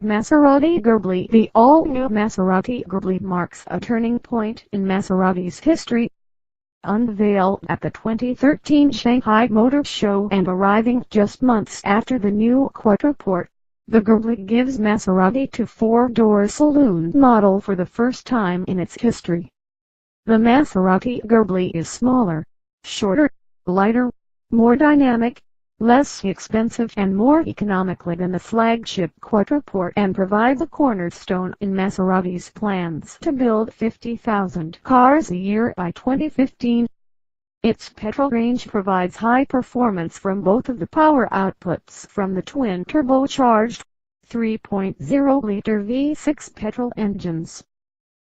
Maserati Ghibli. The all-new Maserati Ghibli marks a turning point in Maserati's history. Unveiled at the 2013 Shanghai Motor Show and arriving just months after the new quadruport, the Ghibli gives Maserati to four-door saloon model for the first time in its history. The Maserati Ghibli is smaller, shorter, lighter, more dynamic, less expensive and more economically than the flagship quadruport, and provides a cornerstone in Maserati's plans to build 50,000 cars a year by 2015. Its petrol range provides high performance from both of the power outputs from the twin turbocharged 3.0-liter V6 petrol engines.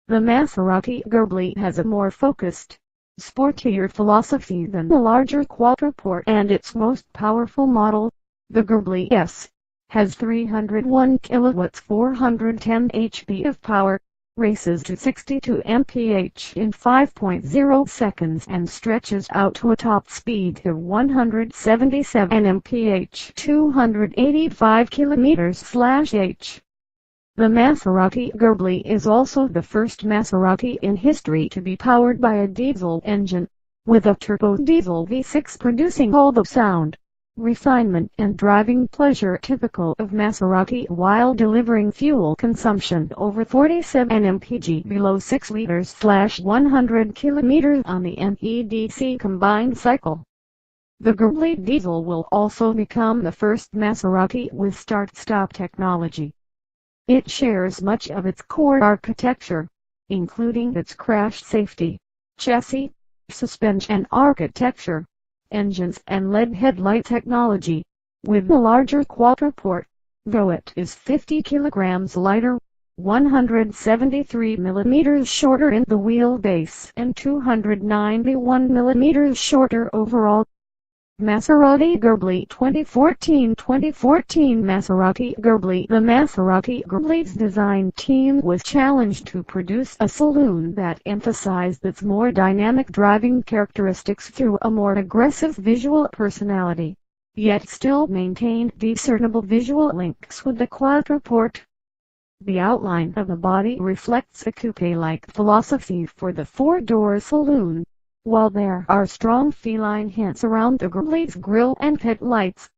The Maserati Ghibli has a more focused, sportier philosophy than the larger quadruport, and its most powerful model, the Ghibli S, has 301 kilowatts 410 HP of power, races to 62 mph in 5.0 seconds and stretches out to a top speed of 177 mph 285 km/h. The Maserati Ghibli is also the first Maserati in history to be powered by a diesel engine, with a turbo diesel V6 producing all the sound, refinement and driving pleasure typical of Maserati while delivering fuel consumption over 47 mpg below 6 liters/100 km on the NEDC combined cycle. The Ghibli diesel will also become the first Maserati with start-stop technology. It shares much of its core architecture, including its crash safety, chassis, suspension architecture, engines and LED headlight technology, with the larger quadruport, though it is 50 kilograms lighter, 173 millimeters shorter in the wheelbase and 291 millimeters shorter overall. Maserati Ghibli 2014 Maserati Ghibli. The Maserati Ghibli's design team was challenged to produce a saloon that emphasized its more dynamic driving characteristics through a more aggressive visual personality, yet still maintained discernible visual links with the quadruport. The outline of the body reflects a coupe-like philosophy for the four-door saloon, while there are strong feline hints around the Ghibli's grille and headlights.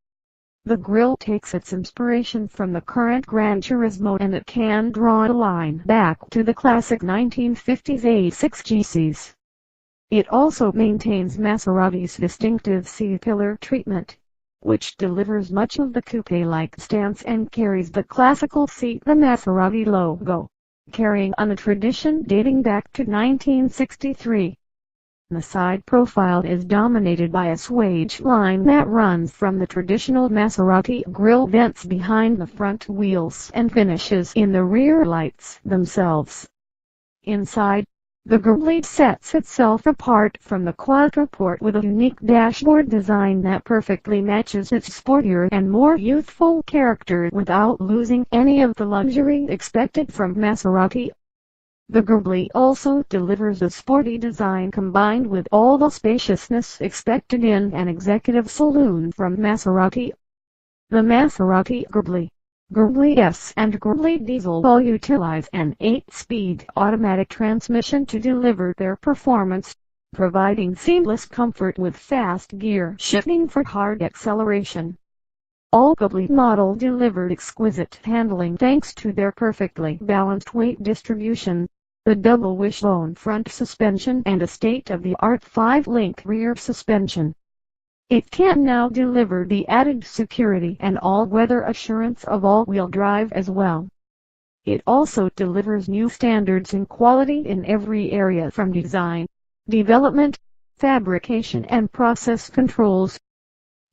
The grille takes its inspiration from the current Gran Turismo, and it can draw a line back to the classic 1950s A6 GCs. It also maintains Maserati's distinctive C-pillar treatment, which delivers much of the coupe-like stance and carries the classical seat, the Maserati logo, carrying on a tradition dating back to 1963. The side profile is dominated by a swage line that runs from the traditional Maserati grille vents behind the front wheels and finishes in the rear lights themselves. Inside, the Ghibli sets itself apart from the quadruport with a unique dashboard design that perfectly matches its sportier and more youthful character without losing any of the luxury expected from Maserati. The Ghibli also delivers a sporty design combined with all the spaciousness expected in an executive saloon from Maserati. The Maserati Ghibli, Ghibli S and Ghibli Diesel all utilize an 8-speed automatic transmission to deliver their performance, providing seamless comfort with fast gear shifting for hard acceleration. All Ghibli models delivered exquisite handling thanks to their perfectly balanced weight distribution, the double wishbone front suspension and a state-of-the-art 5-link rear suspension. It can now deliver the added security and all-weather assurance of all-wheel drive as well. It also delivers new standards in quality in every area from design, development, fabrication and process controls.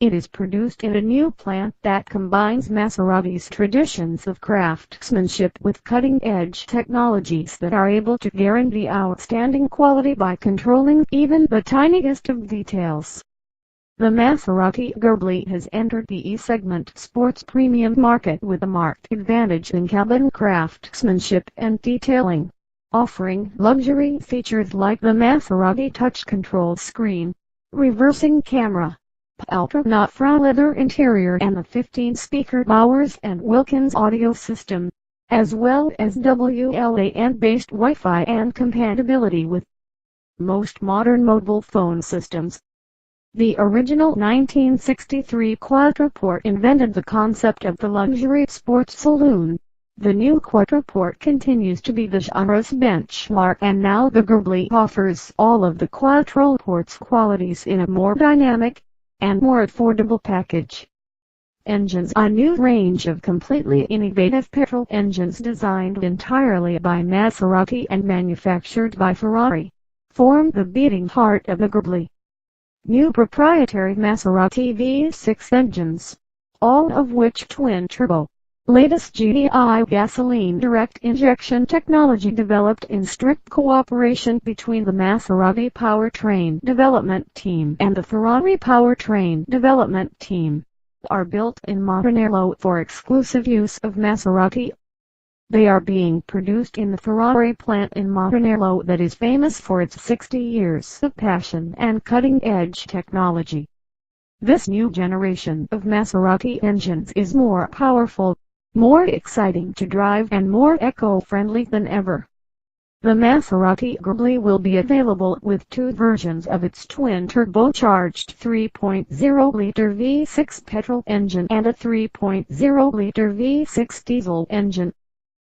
It is produced in a new plant that combines Maserati's traditions of craftsmanship with cutting-edge technologies that are able to guarantee outstanding quality by controlling even the tiniest of details. The Maserati Ghibli has entered the E-segment sports premium market with a marked advantage in cabin craftsmanship and detailing, offering luxury features like the Maserati touch control screen, reversing camera, ultra-nut leather interior and the 15-speaker Bowers & Wilkins audio system, as well as WLAN-based Wi-Fi and compatibility with most modern mobile phone systems. The original 1963 Quadruport invented the concept of the luxury sports saloon. The new Quadruport continues to be the genre's benchmark, and now the Ghibli offers all of the Quadruport's qualities in a more dynamic and more affordable package. Engines. A new range of completely innovative petrol engines designed entirely by Maserati and manufactured by Ferrari form the beating heart of the Ghibli. New proprietary Maserati V6 engines, all of which twin-turbo. Latest GDI gasoline direct injection technology developed in strict cooperation between the Maserati Powertrain Development Team and the Ferrari Powertrain Development Team, are built in Maranello for exclusive use of Maserati. They are being produced in the Ferrari plant in Maranello that is famous for its 60 years of passion and cutting-edge technology. This new generation of Maserati engines is more powerful, more exciting to drive and more eco-friendly than ever. The Maserati Ghibli will be available with two versions of its twin-turbocharged 3.0-liter V6 petrol engine and a 3.0-liter V6 diesel engine.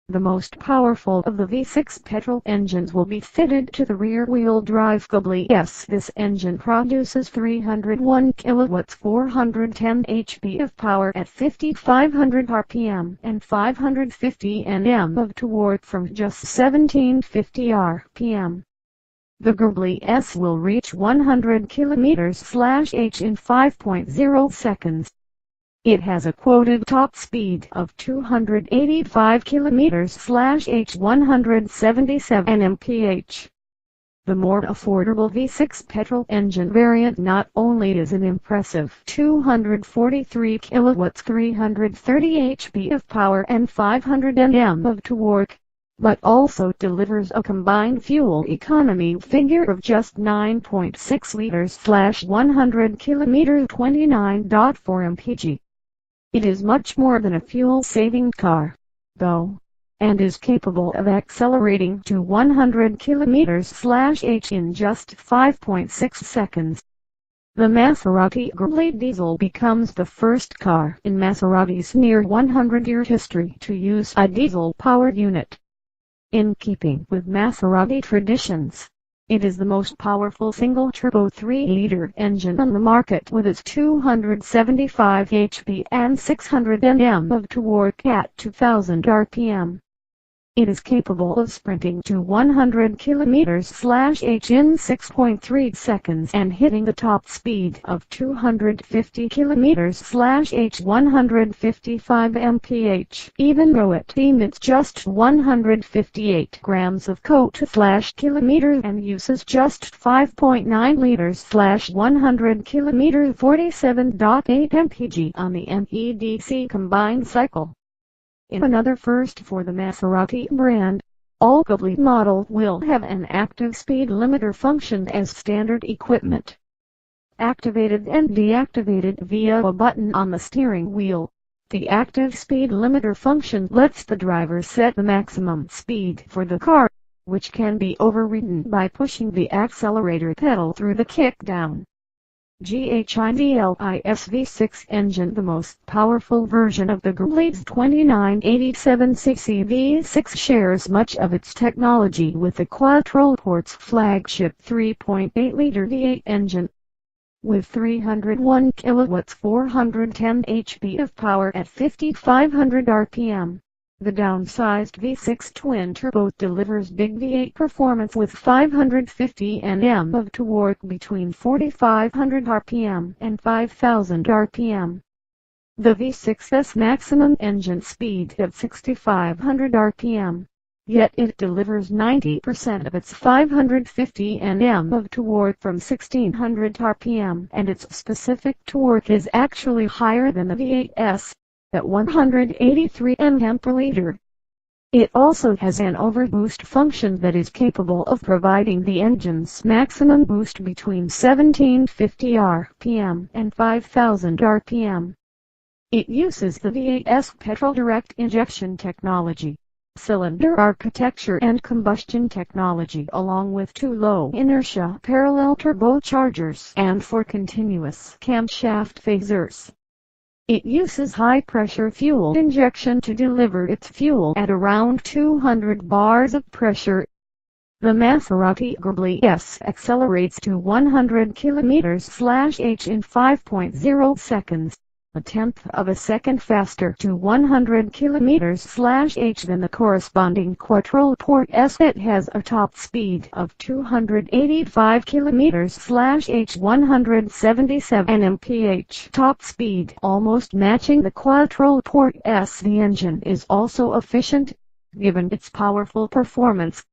The most powerful of the V6 petrol engines will be fitted to the rear-wheel drive Ghibli S. This engine produces 301 kilowatts 410 HP of power at 5,500 RPM and 550 Nm of torque from just 1750 RPM. The Ghibli S will reach 100 km/h in 5.0 seconds. It has a quoted top speed of 285 km/h 177 mph. The more affordable V6 petrol engine variant not only is an impressive 243 kilowatts 330 HP of power and 500 Nm of torque, but also delivers a combined fuel economy figure of just 9.6 liters/100 km 29.4 mpg. It is much more than a fuel-saving car, though, and is capable of accelerating to 100 km/h in just 5.6 seconds. The Maserati Ghibli diesel becomes the first car in Maserati's near 100-year history to use a diesel-powered unit. In keeping with Maserati traditions, it is the most powerful single-turbo 3-liter engine on the market with its 275 HP and 600 Nm of torque at 2000 RPM. It is capable of sprinting to 100 km/h in 6.3 seconds and hitting the top speed of 250 km/h 155 mph, even though it emits just 158 grams of CO2/km and uses just 5.9 liters/100 km 47.8 mpg on the NEDC combined cycle. In another first for the Maserati brand, all Ghibli models will have an active speed limiter function as standard equipment, activated and deactivated via a button on the steering wheel. The active speed limiter function lets the driver set the maximum speed for the car, which can be overridden by pushing the accelerator pedal through the kickdown. Ghibli's V6 engine, the most powerful version of the Ghibli's 2987cc V6, shares much of its technology with the Quadruport's flagship 3.8-liter V8 engine. With 301 kilowatts 410 HP of power at 5,500 RPM. The downsized V6 twin-turbo delivers big V8 performance with 550 Nm of torque between 4,500 RPM and 5,000 RPM. The V6's maximum engine speed at 6,500 RPM, yet it delivers 90% of its 550 Nm of torque from 1,600 RPM, and its specific torque is actually higher than the V8's. At 183 Nm per liter. It also has an overboost function that is capable of providing the engine's maximum boost between 1750 rpm and 5000 rpm. It uses the V8's petrol direct injection technology, cylinder architecture and combustion technology, along with two low inertia parallel turbochargers and four continuous camshaft phasers. It uses high-pressure fuel injection to deliver its fuel at around 200 bars of pressure. The Maserati Ghibli S accelerates to 100 km/h in 5.0 seconds, a tenth of a second faster to 100 km/h than the corresponding quattro-port S. It has a top speed of 285 km/h, 177 mph top speed, almost matching the quattro-port S. The engine is also efficient, given its powerful performance.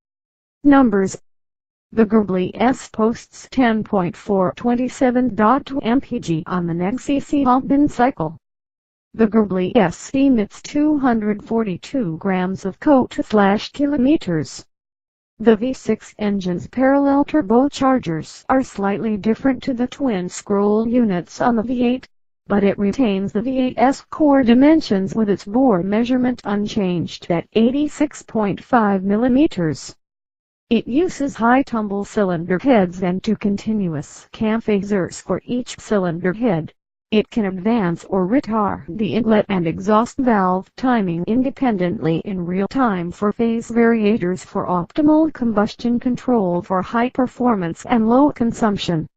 Numbers. The Ghibli S posts 10.427.2 mpg on the neg-cc pump-in cycle. The Ghibli S emits 242 grams of CO2/kilometers. The V6 engine's parallel turbochargers are slightly different to the twin-scroll units on the V8, but it retains the V8's core dimensions with its bore measurement unchanged at 86.5 mm. It uses high tumble cylinder heads and two continuous cam phasers for each cylinder head. It can advance or retard the inlet and exhaust valve timing independently in real time for phase variators for optimal combustion control for high performance and low consumption.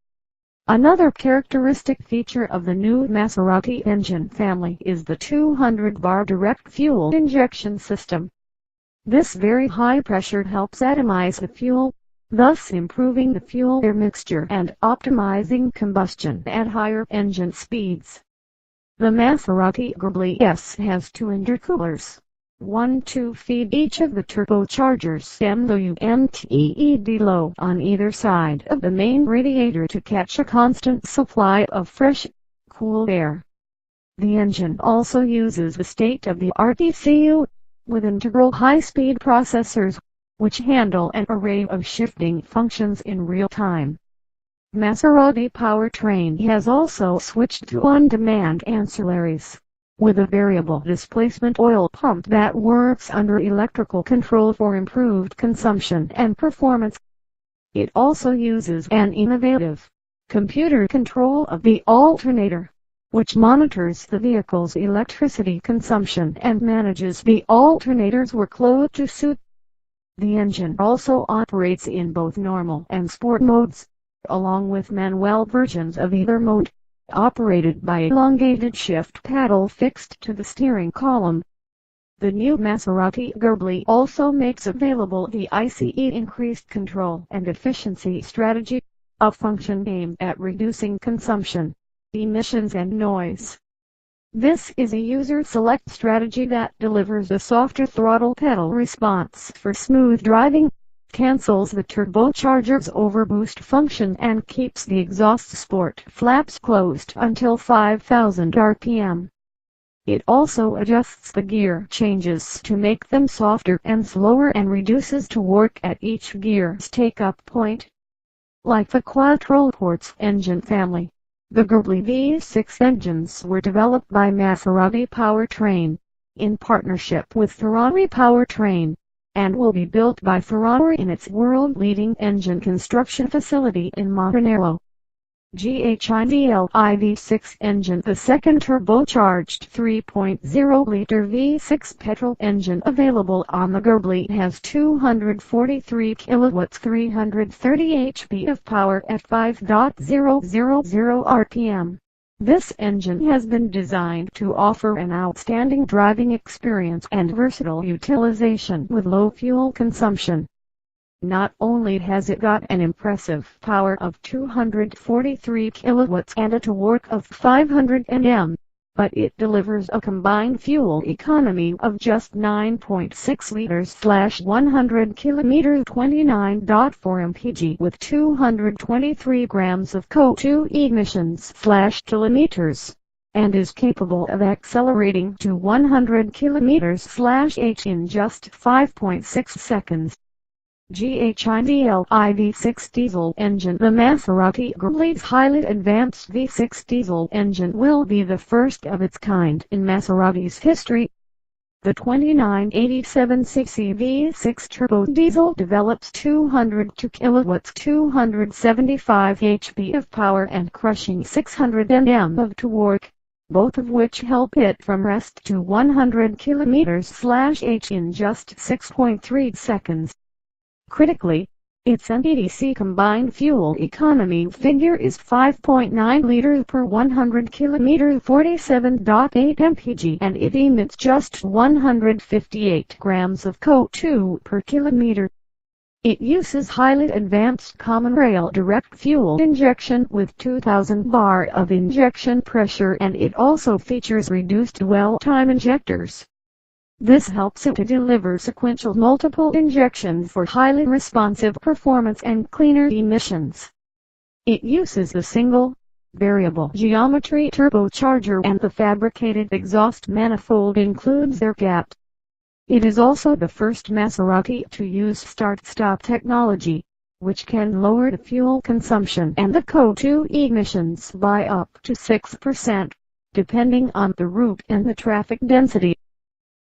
Another characteristic feature of the new Maserati engine family is the 200-bar direct fuel injection system. This very high pressure helps atomize the fuel, thus improving the fuel-air mixture and optimizing combustion at higher engine speeds. The Maserati Ghibli S has two intercoolers, one to feed each of the turbochargers MWMTED low on either side of the main radiator to catch a constant supply of fresh, cool air. The engine also uses the state-of-the-art ECU, with integral high-speed processors, which handle an array of shifting functions in real time. Maserati powertrain has also switched to on-demand ancillaries, with a variable displacement oil pump that works under electrical control for improved consumption and performance. It also uses an innovative computer control of the alternator, which monitors the vehicle's electricity consumption and manages the alternator's workload to suit. The engine also operates in both normal and sport modes, along with manual versions of either mode, operated by elongated shift paddle fixed to the steering column. The new Maserati Ghibli also makes available the ICE increased control and efficiency strategy, a function aimed at reducing consumption, emissions and noise. This is a user-select strategy that delivers a softer throttle pedal response for smooth driving, cancels the turbocharger's overboost function and keeps the exhaust sport flaps closed until 5000 rpm. It also adjusts the gear changes to make them softer and slower and reduces torque at each gear's take-up point. Like the quattro-ports engine family, the Ghibli V6 engines were developed by Maserati Powertrain, in partnership with Ferrari Powertrain, and will be built by Ferrari in its world-leading engine construction facility in Maranello. GHIDLI V6 engine. The second turbocharged 3.0-liter V6 petrol engine available on the Ghibli has 243 kilowatts 330 HP of power at 5,000 rpm. This engine has been designed to offer an outstanding driving experience and versatile utilization with low fuel consumption. Not only has it got an impressive power of 243 kilowatts and a torque of 500 Nm, but it delivers a combined fuel economy of just 9.6 liters/100 kilometers, 29.4 mpg with 223 grams of CO2 emissions/kilometers. and is capable of accelerating to 100 km/h in just 5.6 seconds. GHIDLI V6 diesel engine. The Maserati Ghibli's highly advanced V6 diesel engine will be the first of its kind in Maserati's history. The 2987cc V6 turbo diesel develops 202 kilowatts 275 HP of power and crushing 600 Nm of torque, both of which help it from rest to 100 km/h in just 6.3 seconds. Critically, its NEDC combined fuel economy figure is 5.9 liters per 100 km 47.8 mpg, and it emits just 158 grams of CO2 per kilometer. It uses highly advanced common rail direct fuel injection with 2000 bar of injection pressure, and it also features reduced dwell time injectors. This helps it to deliver sequential multiple injections for highly responsive performance and cleaner emissions. It uses a single, variable geometry turbocharger, and the fabricated exhaust manifold includes air gap. It is also the first Maserati to use start-stop technology, which can lower the fuel consumption and the CO2 emissions by up to 6%, depending on the route and the traffic density.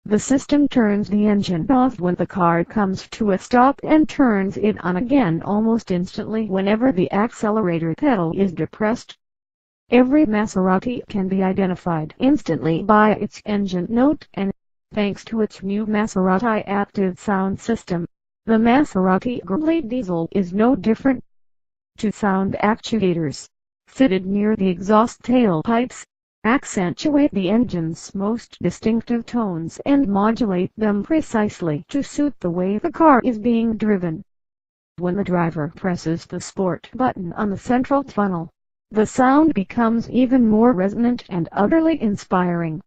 The system turns the engine off when the car comes to a stop and turns it on again almost instantly whenever the accelerator pedal is depressed. Every Maserati can be identified instantly by its engine note, and thanks to its new Maserati active sound system, the Maserati Ghibli diesel is no different. Two sound actuators, fitted near the exhaust tailpipes, accentuate the engine's most distinctive tones and modulate them precisely to suit the way the car is being driven. When the driver presses the sport button on the central funnel, the sound becomes even more resonant and utterly inspiring.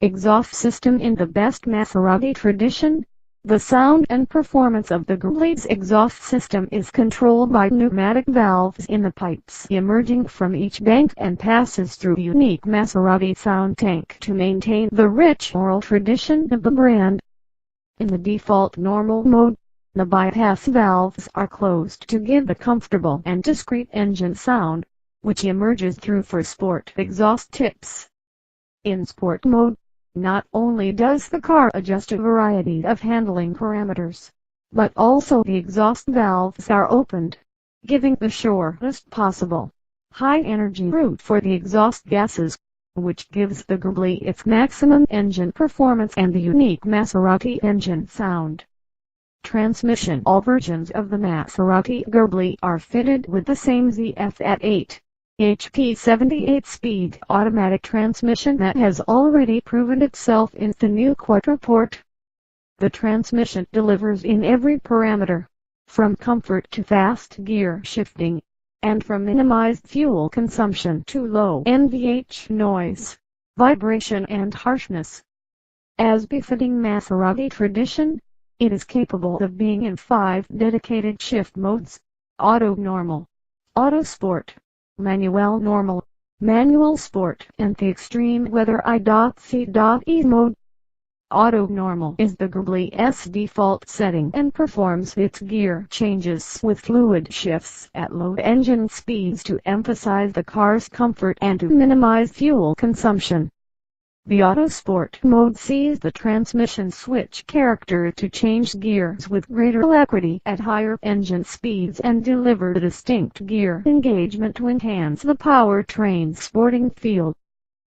Exhaust system. In the best Maserati tradition, the sound and performance of the Ghibli's exhaust system is controlled by pneumatic valves in the pipes emerging from each bank and passes through unique Maserati sound tank to maintain the rich oral tradition of the brand. In the default normal mode, the bypass valves are closed to give the comfortable and discreet engine sound, which emerges through for sport exhaust tips. In sport mode, not only does the car adjust a variety of handling parameters, but also the exhaust valves are opened, giving the shortest possible, high-energy route for the exhaust gases, which gives the Ghibli its maximum engine performance and the unique Maserati engine sound. Transmission. All versions of the Maserati Ghibli are fitted with the same ZF at 8 HP 78-speed automatic transmission that has already proven itself in the new quadruport. The transmission delivers in every parameter, from comfort to fast gear shifting, and from minimized fuel consumption to low NVH noise, vibration and harshness. As befitting Maserati tradition, it is capable of being in 5 dedicated shift modes: Auto Normal, Auto Sport, Manual Normal, Manual Sport, and the Extreme Weather I.C.E mode. Auto Normal is the Ghibli's default setting and performs its gear changes with fluid shifts at low engine speeds to emphasize the car's comfort and to minimize fuel consumption. The Auto Sport mode sees the transmission switch character to change gears with greater alacrity at higher engine speeds and deliver the distinct gear engagement to enhance the powertrain's sporting feel.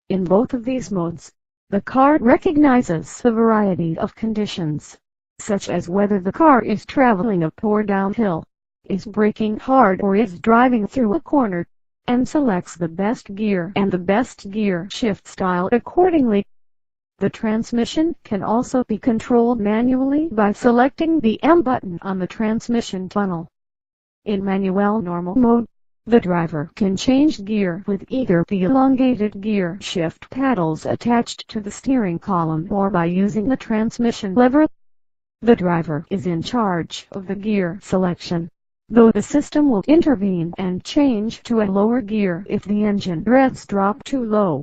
In both of these modes, the car recognizes a variety of conditions, such as whether the car is traveling up or downhill, is braking hard or is driving through a corner, and selects the best gear and the best gear shift style accordingly. The transmission can also be controlled manually by selecting the M button on the transmission funnel. In Manual Normal mode, the driver can change gear with either the elongated gear shift paddles attached to the steering column or by using the transmission lever. The driver is in charge of the gear selection, though the system will intervene and change to a lower gear if the engine revs drop too low,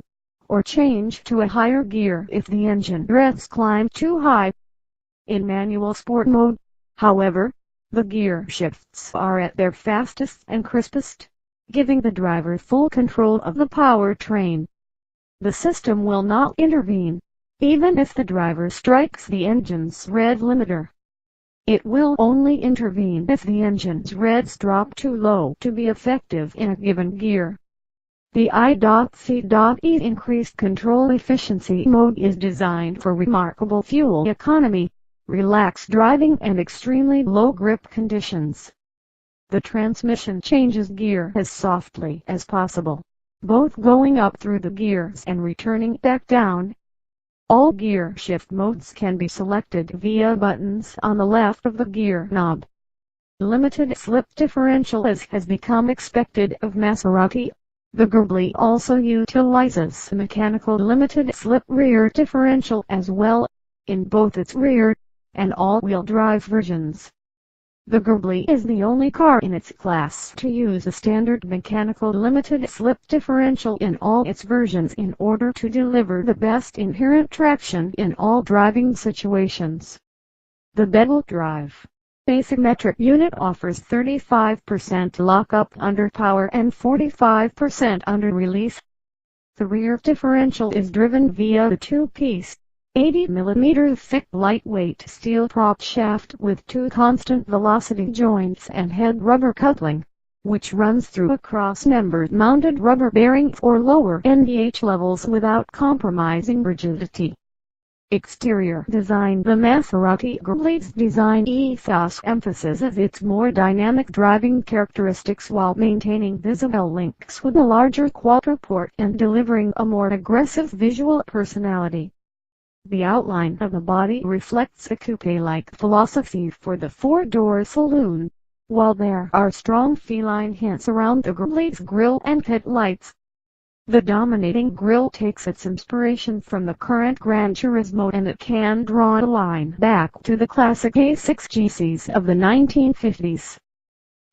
or change to a higher gear if the engine revs climb too high. In manual sport mode, however, the gear shifts are at their fastest and crispest, giving the driver full control of the powertrain. The system will not intervene, even if the driver strikes the engine's rev limiter. It will only intervene if the engine's revs drop too low to be effective in a given gear. The I.C.E increased control efficiency mode is designed for remarkable fuel economy, relaxed driving and extremely low grip conditions. The transmission changes gear as softly as possible, both going up through the gears and returning back down. All gear shift modes can be selected via buttons on the left of the gear knob. Limited slip differential as has become expected of Maserati. The Ghibli also utilizes mechanical limited slip rear differential as well, in both its rear and all-wheel drive versions. The Ghibli is the only car in its class to use a standard mechanical limited slip differential in all its versions in order to deliver the best inherent traction in all driving situations. The Bevel Drive asymmetric unit offers 35% lockup under power and 45% under release. The rear differential is driven via the two-piece, 80 mm thick lightweight steel prop shaft with two constant velocity joints and head rubber coupling, which runs through a cross-member mounted rubber bearing for lower NVH levels without compromising rigidity. Exterior design. The Maserati Ghibli's design ethos emphasizes its more dynamic driving characteristics while maintaining visible links with a larger quadruport and delivering a more aggressive visual personality. The outline of the body reflects a coupe-like philosophy for the four-door saloon, while there are strong feline hints around the Ghibli's grille and headlights. The dominating grille takes its inspiration from the current Gran Turismo, and it can draw a line back to the classic A6 GCs of the 1950s.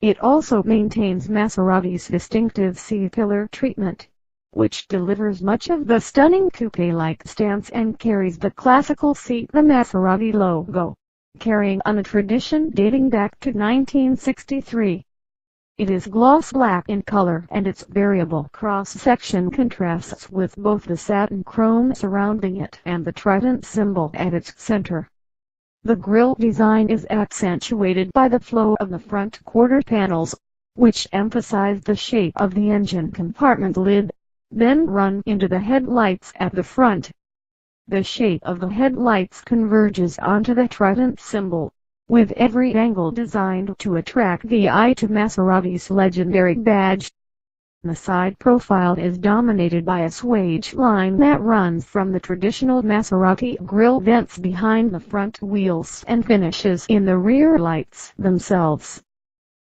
It also maintains Maserati's distinctive C-pillar treatment, which delivers much of the stunning coupe-like stance and carries the classical seat the Maserati logo, carrying on a tradition dating back to 1963. It is gloss black in color, and its variable cross-section contrasts with both the satin chrome surrounding it and the trident symbol at its center. The grille design is accentuated by the flow of the front quarter panels, which emphasize the shape of the engine compartment lid, then run into the headlights at the front. The shape of the headlights converges onto the trident symbol, with every angle designed to attract the eye to Maserati's legendary badge. The side profile is dominated by a swage line that runs from the traditional Maserati grille vents behind the front wheels and finishes in the rear lights themselves.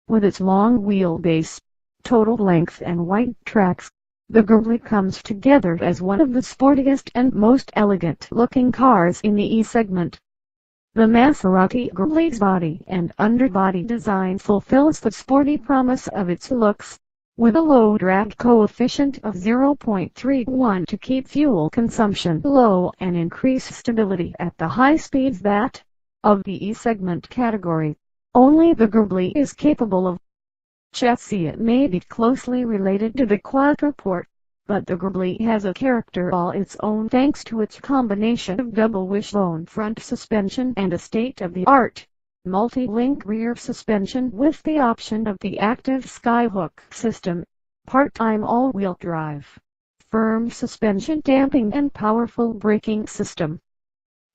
With its long wheelbase, total length and wide tracks, the Ghibli comes together as one of the sportiest and most elegant-looking cars in the E-segment. The Maserati Ghibli's body and underbody design fulfills the sporty promise of its looks, with a low drag coefficient of 0.31 to keep fuel consumption low and increase stability at the high speeds that, of the E-segment category, only the Ghibli is capable of. Chassis. It may be closely related to the quadruport, but the Ghibli has a character all its own thanks to its combination of double wishbone front suspension and a state-of-the-art multi-link rear suspension with the option of the active skyhook system, part-time all-wheel drive, firm suspension damping and powerful braking system.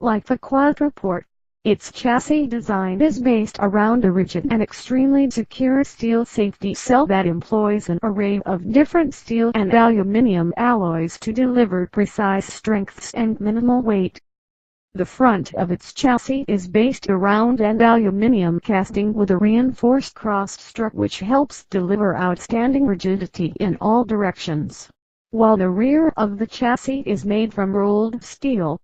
Like the quadruport, its chassis design is based around a rigid and extremely secure steel safety cell that employs an array of different steel and aluminium alloys to deliver precise strengths and minimal weight. The front of its chassis is based around an aluminium casting with a reinforced cross strut which helps deliver outstanding rigidity in all directions, while the rear of the chassis is made from rolled steel.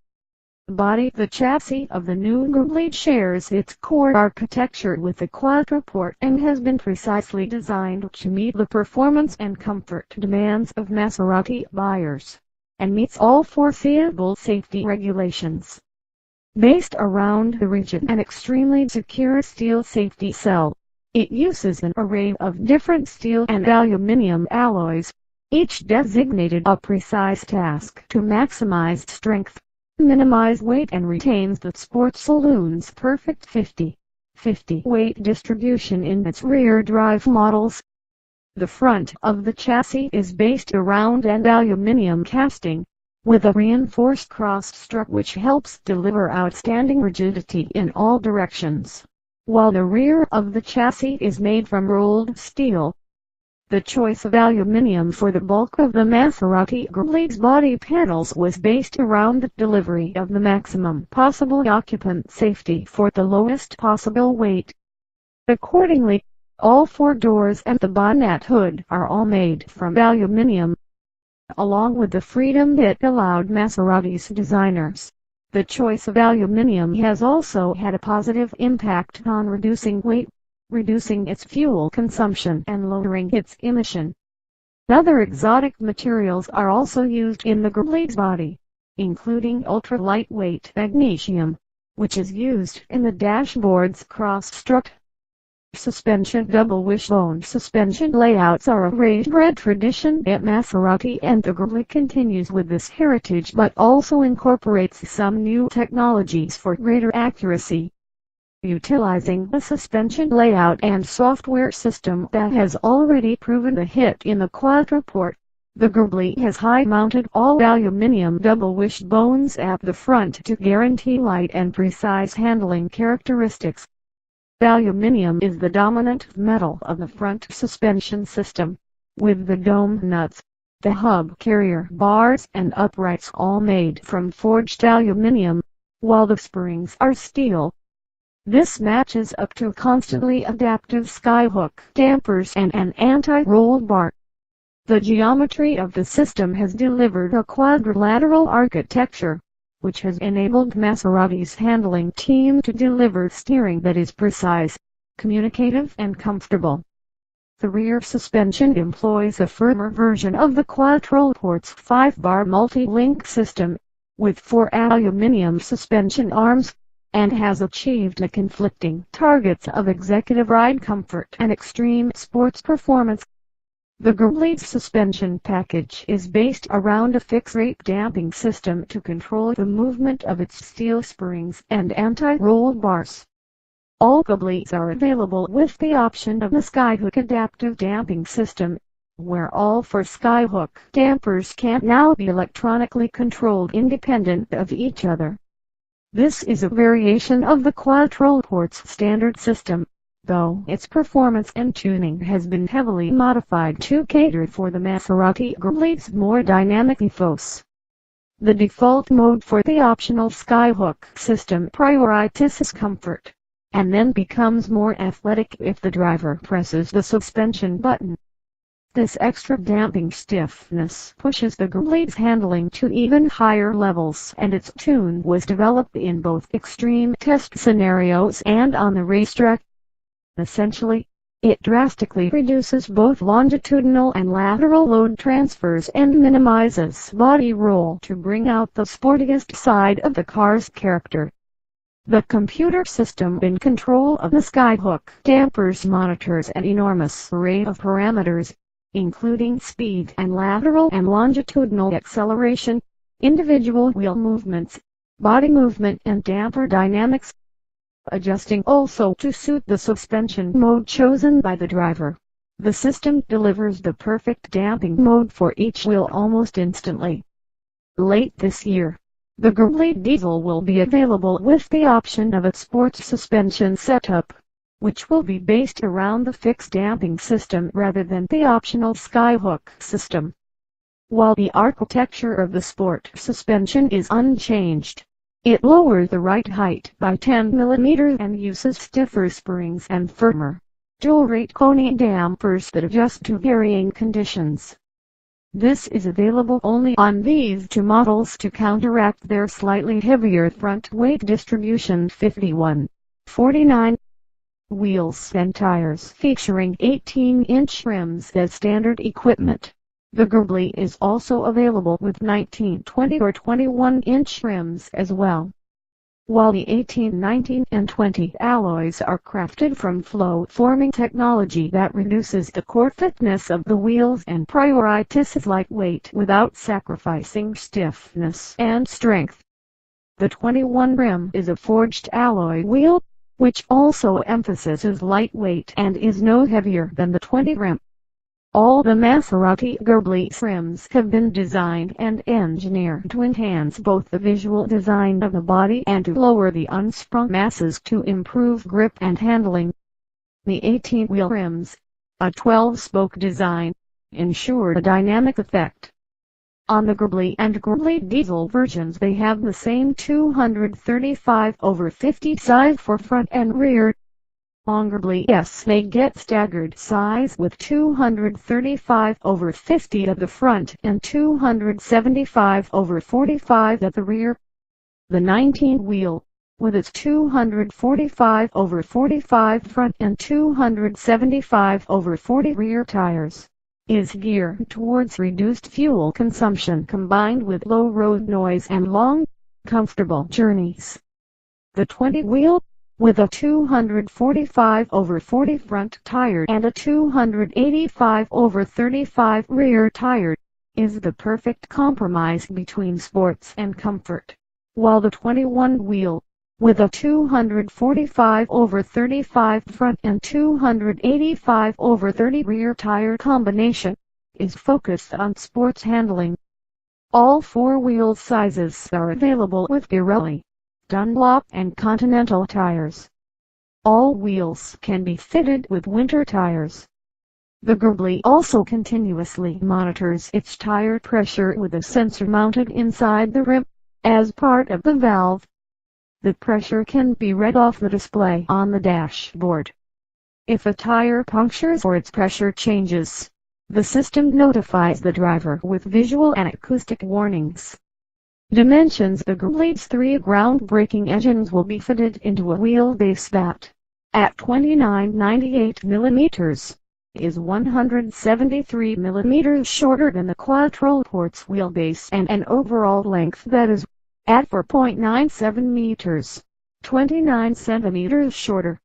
The chassis of the new Ghibli shares its core architecture with the quadruport and has been precisely designed to meet the performance and comfort demands of Maserati buyers. and meets all foreseeable safety regulations. Based around the rigid and extremely secure steel safety cell, it uses an array of different steel and aluminium alloys, each designated a precise task to maximize strength, minimize weight and retains the sports saloon's perfect 50/50 weight distribution in its rear drive models. The front of the chassis is based around an aluminium casting, with a reinforced cross strut which helps deliver outstanding rigidity in all directions, while the rear of the chassis is made from rolled steel. The choice of aluminium for the bulk of the Maserati Ghibli's body panels was based around the delivery of the maximum possible occupant safety for the lowest possible weight. Accordingly, all four doors and the bonnet hood are all made from aluminium. Along with the freedom it allowed Maserati's designers, the choice of aluminium has also had a positive impact on reducing weight, reducing its fuel consumption and lowering its emission. Other exotic materials are also used in the Ghibli's body, including ultra-lightweight magnesium, which is used in the dashboard's cross-strut. Suspension double wishbone suspension layouts are a race-bred tradition at Maserati, and the Ghibli continues with this heritage but also incorporates some new technologies for greater accuracy. Utilizing a suspension layout and software system that has already proven a hit in the quadruport, the Ghibli has high-mounted all-aluminium double wishbones at the front to guarantee light and precise handling characteristics. Aluminium is the dominant metal of the front suspension system, with the dome nuts, the hub carrier bars and uprights all made from forged aluminium, while the springs are steel. This matches up to constantly adaptive skyhook dampers and an anti-roll bar. The geometry of the system has delivered a quadrilateral architecture, which has enabled Maserati's handling team to deliver steering that is precise, communicative and comfortable. The rear suspension employs a firmer version of the Quattroport's 5-bar multi-link system, with 4 aluminium suspension arms, and has achieved the conflicting targets of executive ride comfort and extreme sports performance. The Ghibli's suspension package is based around a fixed-rate damping system to control the movement of its steel springs and anti-roll bars. All Ghiblis are available with the option of the Skyhook adaptive damping system, where all 4 Skyhook dampers can now be electronically controlled independent of each other. This is a variation of the Quattroport's standard system, though its performance and tuning has been heavily modified to cater for the Maserati Ghibli's more dynamic ethos. The default mode for the optional Skyhook system prioritizes comfort, and then becomes more athletic if the driver presses the suspension button. This extra damping stiffness pushes the Ghibli's handling to even higher levels, and its tune was developed in both extreme test scenarios and on the racetrack. Essentially, it drastically reduces both longitudinal and lateral load transfers and minimizes body roll to bring out the sportiest side of the car's character. The computer system in control of the Skyhook dampers monitors an enormous array of parameters, including speed and lateral and longitudinal acceleration, individual wheel movements, body movement and damper dynamics, adjusting also to suit the suspension mode chosen by the driver. The system delivers the perfect damping mode for each wheel almost instantly. Late this year, the Ghibli diesel will be available with the option of a sports suspension setup, which will be based around the fixed damping system rather than the optional Skyhook system. While the architecture of the sport suspension is unchanged, it lowers the ride height by 10 mm and uses stiffer springs and firmer, dual-rate cone dampers that adjust to varying conditions. This is available only on these 2 models to counteract their slightly heavier front weight distribution 51/49. Wheels and tires featuring 18-inch rims as standard equipment. The Ghibli is also available with 19, 20 or 21-inch rims as well. While the 18, 19 and 20 alloys are crafted from flow-forming technology that reduces the core thickness of the wheels and prioritizes lightweight without sacrificing stiffness and strength. The 21 rim is a forged alloy wheel, which also emphasizes lightweight and is no heavier than the 20 rim. All the Maserati Ghibli rims have been designed and engineered to enhance both the visual design of the body and to lower the unsprung masses to improve grip and handling. The 18-wheel rims, a 12-spoke design, ensure a dynamic effect. On the Ghibli and Ghibli diesel versions they have the same 235/50 size for front and rear. On Ghibli they get staggered size with 235/50 at the front and 275/45 at the rear. The 19-wheel, with its 245/45 front and 275/40 rear tires, is geared towards reduced fuel consumption combined with low road noise and long, comfortable journeys. The 20-wheel, with a 245/40 front tire and a 285/35 rear tire, is the perfect compromise between sports and comfort, while the 21-wheel, with a 245/35 front and 285/30 rear tire combination, is focused on sports handling. All four wheel sizes are available with Pirelli, Dunlop and Continental tires. All wheels can be fitted with winter tires. The Ghibli also continuously monitors its tire pressure with a sensor mounted inside the rim, as part of the valve. The pressure can be read off the display on the dashboard. If a tire punctures or its pressure changes, the system notifies the driver with visual and acoustic warnings. Dimensions: the Ghibli's three groundbreaking engines will be fitted into a wheelbase that, at 29.98 mm, is 173 mm shorter than the Quattroport's wheelbase and an overall length that is, at 4.97 meters, 29 centimeters shorter.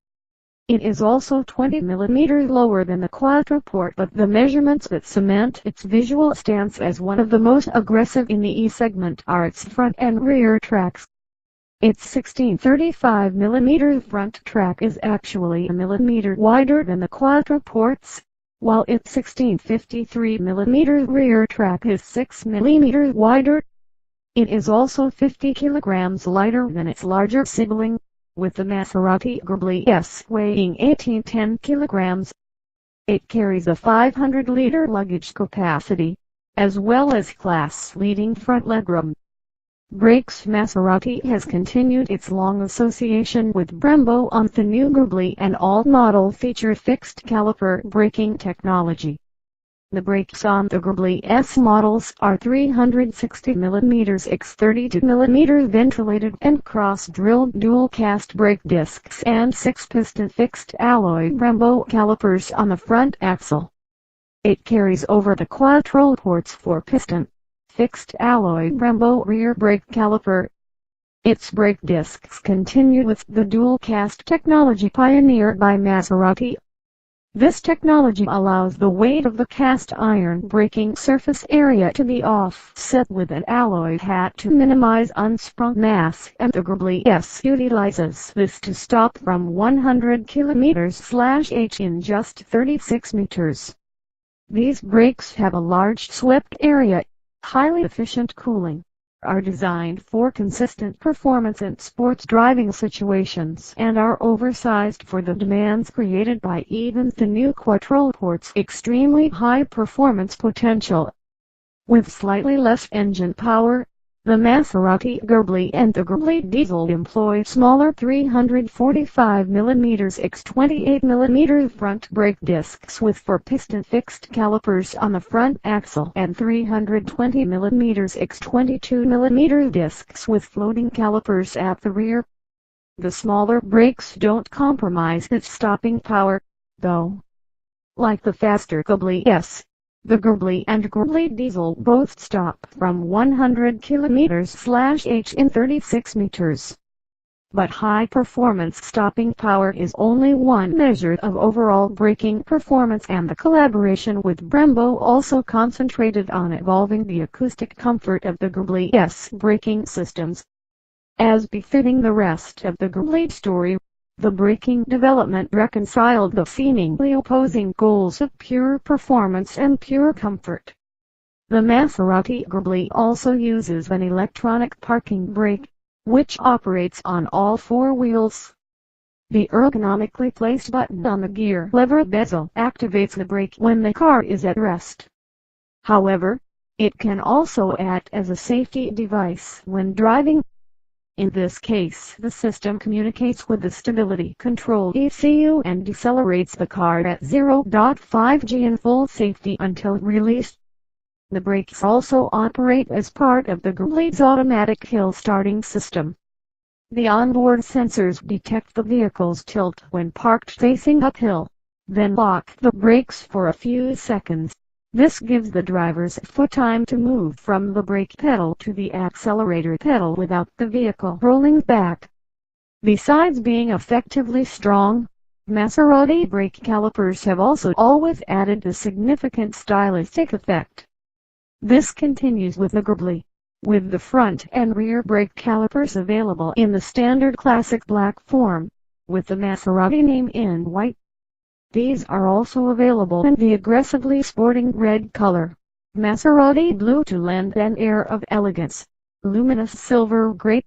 It is also 20 mm lower than the Quatroport, but the measurements that cement its visual stance as one of the most aggressive in the E-segment are its front and rear tracks. Its 1635 mm front track is actually a millimeter wider than the Quattroport's, while its 1653 mm rear track is 6 mm wider. It is also 50 kilograms lighter than its larger sibling, with the Maserati Ghibli S weighing 1810 kilograms. It carries a 500-liter luggage capacity, as well as class-leading front legroom. Brakes: Maserati has continued its long association with Brembo on the new Ghibli, and all models feature fixed caliper braking technology. The brakes on the Ghibli S models are 360 mm x 32 mm ventilated and cross-drilled dual-cast brake discs and 6-piston fixed alloy Brembo calipers on the front axle. It carries over the Quattroport's 4-piston, fixed alloy Brembo rear brake caliper. Its brake discs continue with the dual-cast technology pioneered by Maserati. This technology allows the weight of the cast iron braking surface area to be offset with an alloy hat to minimize unsprung mass, and the Ghibli S utilizes this to stop from 100 km/h in just 36 meters. These brakes have a large swept area, highly efficient cooling, are designed for consistent performance in sports driving situations, and are oversized for the demands created by even the new Quattroport's extremely high performance potential. With slightly less engine power, the Maserati Ghibli and the Ghibli diesel employ smaller 345 mm x 28 mm front brake discs with 4-piston fixed calipers on the front axle and 320 mm x 22 mm discs with floating calipers at the rear. The smaller brakes don't compromise its stopping power, though. Like the faster Ghibli S, The Ghibli and Ghibli diesel both stop from 100 km/h in 36 meters. But high-performance stopping power is only one measure of overall braking performance, and the collaboration with Brembo also concentrated on evolving the acoustic comfort of the Ghibli's braking systems. As befitting the rest of the Ghibli story, the braking development reconciled the seemingly opposing goals of pure performance and pure comfort. The Maserati Ghibli also uses an electronic parking brake, which operates on all four wheels. The ergonomically placed button on the gear lever bezel activates the brake when the car is at rest. However, it can also act as a safety device when driving. In this case, the system communicates with the stability control ECU and decelerates the car at 0.5 g in full safety until released. The brakes also operate as part of the Ghibli's automatic hill starting system. The onboard sensors detect the vehicle's tilt when parked facing uphill, then lock the brakes for a few seconds. This gives the driver's foot time to move from the brake pedal to the accelerator pedal without the vehicle rolling back. Besides being effectively strong, Maserati brake calipers have also always added a significant stylistic effect. This continues with the Ghibli, with the front and rear brake calipers available in the standard classic black form, with the Maserati name in white. These are also available in the aggressively sporting red color, Maserati blue, to lend an air of elegance, luminous silver grey.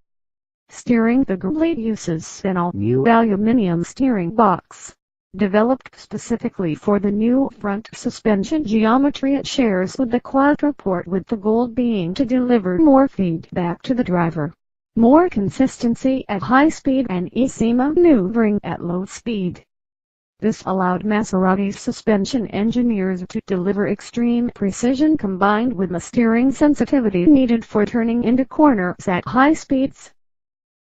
Steering: the Ghibli uses an all-new aluminium steering box, developed specifically for the new front suspension geometry it shares with the quadruport, with the goal being to deliver more feedback to the driver, more consistency at high speed, and easy maneuvering at low speed. This allowed Maserati's suspension engineers to deliver extreme precision combined with the steering sensitivity needed for turning into corners at high speeds.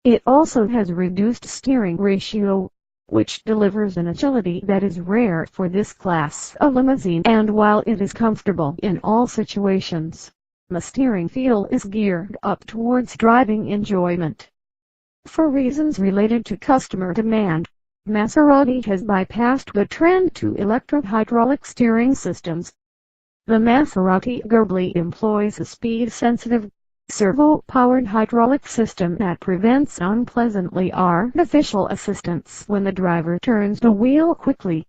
It also has reduced steering ratio, which delivers an agility that is rare for this class of limousine, and while it is comfortable in all situations, the steering feel is geared up towards driving enjoyment. For reasons related to customer demand, Maserati has bypassed the trend to electro-hydraulic steering systems. The Maserati Ghibli employs a speed-sensitive, servo-powered hydraulic system that prevents unpleasantly artificial assistance when the driver turns the wheel quickly.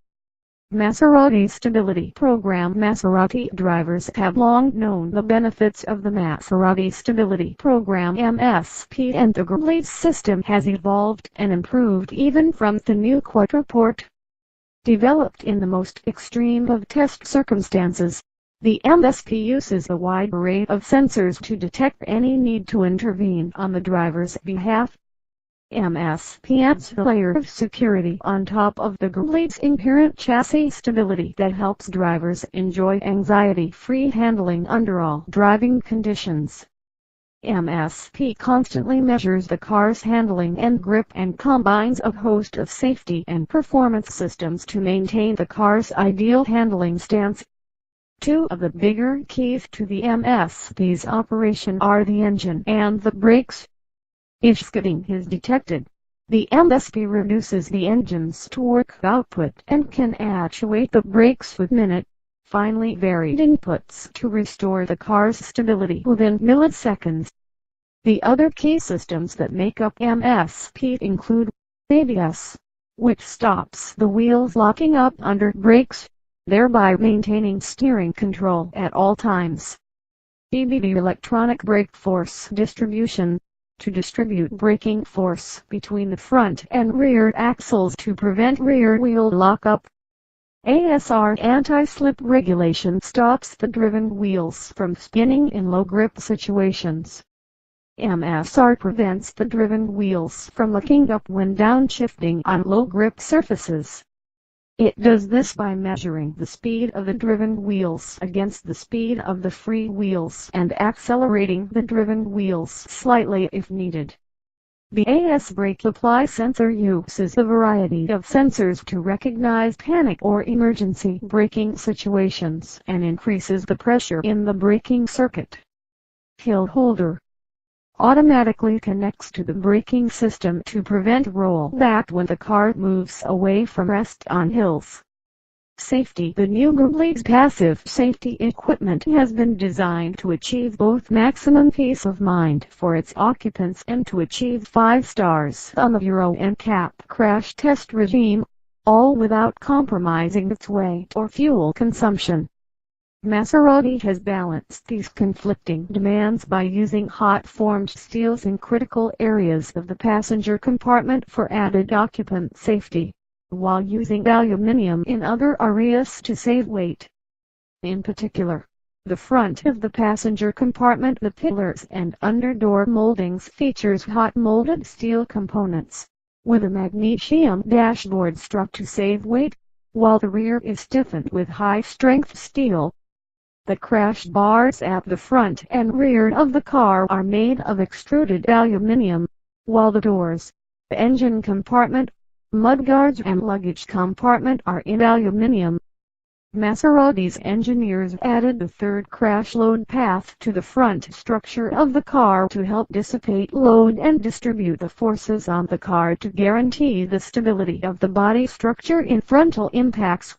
Maserati Stability Program: Maserati drivers have long known the benefits of the Maserati Stability Program (MSP), and the Ghibli system has evolved and improved even from the new quadruport. Developed in the most extreme of test circumstances, the MSP uses a wide array of sensors to detect any need to intervene on the driver's behalf. MSP adds a layer of security on top of the Ghibli's inherent chassis stability that helps drivers enjoy anxiety-free handling under all driving conditions. MSP constantly measures the car's handling and grip and combines a host of safety and performance systems to maintain the car's ideal handling stance. Two of the bigger keys to the MSP's operation are the engine and the brakes. If skidding is detected, the MSP reduces the engine's torque output and can actuate the brakes with finely varied inputs to restore the car's stability within milliseconds. The other key systems that make up MSP include ABS, which stops the wheels locking up under brakes, thereby maintaining steering control at all times. EBD, electronic brake force distribution, to distribute braking force between the front and rear axles to prevent rear wheel lockup. ASR, anti-slip regulation, stops the driven wheels from spinning in low grip situations. MSR prevents the driven wheels from locking up when downshifting on low grip surfaces. It does this by measuring the speed of the driven wheels against the speed of the free wheels and accelerating the driven wheels slightly if needed. The AS brake apply sensor uses a variety of sensors to recognize panic or emergency braking situations and increases the pressure in the braking circuit. Hill holder automatically connects to the braking system to prevent rollback when the car moves away from rest on hills. Safety. The new Ghibli's passive safety equipment has been designed to achieve both maximum peace of mind for its occupants and to achieve 5 stars on the Euro NCAP crash test regime, all without compromising its weight or fuel consumption. Maserati has balanced these conflicting demands by using hot-formed steels in critical areas of the passenger compartment for added occupant safety, while using aluminium in other areas to save weight. In particular, the front of the passenger compartment, the pillars and underdoor moldings features hot-molded steel components, with a magnesium dashboard struck to save weight, while the rear is stiffened with high-strength steel. The crash bars at the front and rear of the car are made of extruded aluminium, while the doors, the engine compartment, mudguards and luggage compartment are in aluminium. Maserati's engineers added the third crash load path to the front structure of the car to help dissipate load and distribute the forces on the car to guarantee the stability of the body structure in frontal impacts.